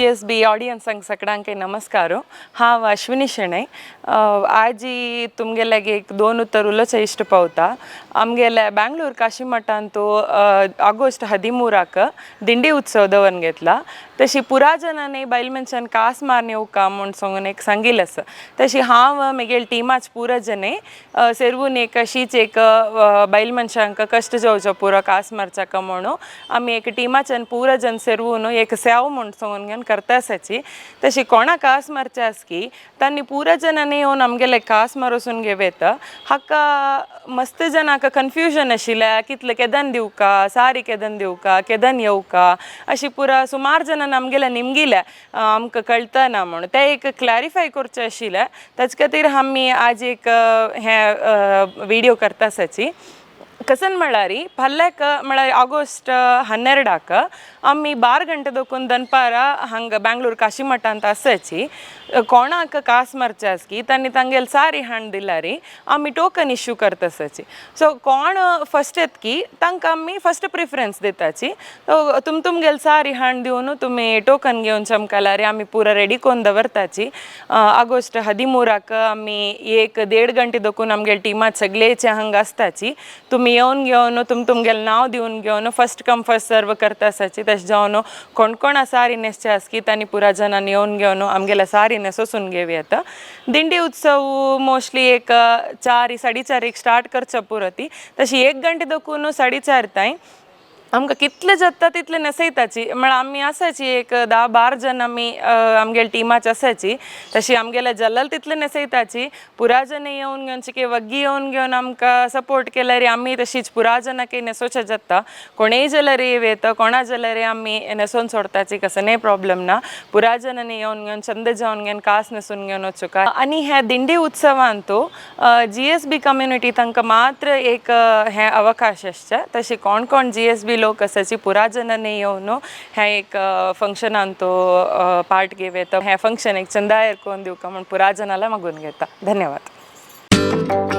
GSB audience सगळ्यांक नमस्कार. हांव अश्विनी शेणै. आज तुमगेल्यागे एक दोन उत्तर उलोवचें इश्ट पावता. आमगेल्या बेंगळूर काशी मठांतू ऑगस्ट 13 दिंडी उत्सव दवन घेतला. तशी पुराजनांनी बैल मनशान कास मारन येवका म्हूण सांगून एक सांगिल्लें आसा. तशी हांव म्हगेल टिमाच पुराजने सेरवून एक अशीच एक बैल मनशांक कश्ट जावचो पुरो कास मारचाका म्हणून आमी एक टिमाच्यान पुराजन सेरवून एक सेव म्हूण सांगून घेवन करता आसाची. तशी कोणा कास मारचे आसकी तांणी पुराजनांनी येवन आमगेले कास मारोसून घेवेत. हाका मस्त जनाक कन्फ्युजन आशिल्लें कितले केदन दिवका, सारी केदन दिवका, केदन येवका अशी पुरा सुमार जनांनी आमगेल्या निमगिल्या आमकां कळतना म्हणून ते एक क्लॅरिफाय करचें आशिल्लें. ताचे खातीर आमी आज एक हे व्हिडिओ करता आसाची. कसन म्हळ्यार फाल्याक म्हळ्यार ऑगस्ट 12 आमी 12 गंटे दोकून दनपारा हांगा बेंगळूर काशी मठांत आसाची. कोणाक कास मारचे आसकी तांणी तांगेल सारी हाण दिल्यार आमी टोकन इश्यू करता आसाची. सो कोण फस्ट येतकी तांकां आमी फस्ट प्रिफरन्स दिताची. तुमगेल सारी हाण दिवन तुमी टोकन घेवन चमकल्यार आमी पुरा रेडी करून दवरताची. ऑगस्ट 13 आमी 1-1.5 गंटे दोकून आमगेल टिमात सगळेचे हांगा आसताची. तुमी येवन घेवन तुमगेल नांव दिवन घेवन फस्ट कम फस्ट सर्व करता आसाची. तशें जावन कोण सारी न्हेसचे आसकी तांणी पुरा जनांनी येवन घेवन आमगेल्या सारी न्हेसोसून घेवया येता. दिंडी उत्सव मोस्टली एक 4-4:30 स्टार्ट करचो पुरो ती. तशी 1 गंटे दोकून 4:30 ताईं आमकां कितले जाता तितले न्हेसयताची. म्हळ्यार आमी आसाची एक 10-12 जन आमी आमगेल टिमाची आसाची. तशी आमगेले जल्ल तितले न्हेसयताची. पुराजने येवन घेवन चिके वग्गी येवन घेवन आमकां सपोर्ट केल्यार आमी तशीच पुराजनाकय न्हेसोवचें जाता. कोणेय जाल्यार येत कोणा जाल्यार आमी न्हेसोवन सोडताची. कसनय प्रॉब्लेम ना. पुराजनांनी येवन घेवन चंद जावन घेवन कास न्हेसून घेवन वचूका. आनी ह्या दिंडी उत्सवांतू GSB कम्युनिटी तांकां मात्र एक हे अवकाश आसचे. तशी कोण GSB लोक आसाची पुराजनांनी येवन ह्या एक फंक्शनांतू पार्ट घेवेत. हे फंक्शन एक चंदायर कोण दिवका म्हूण पुराजनाला मागून घेता. धन्यवाद.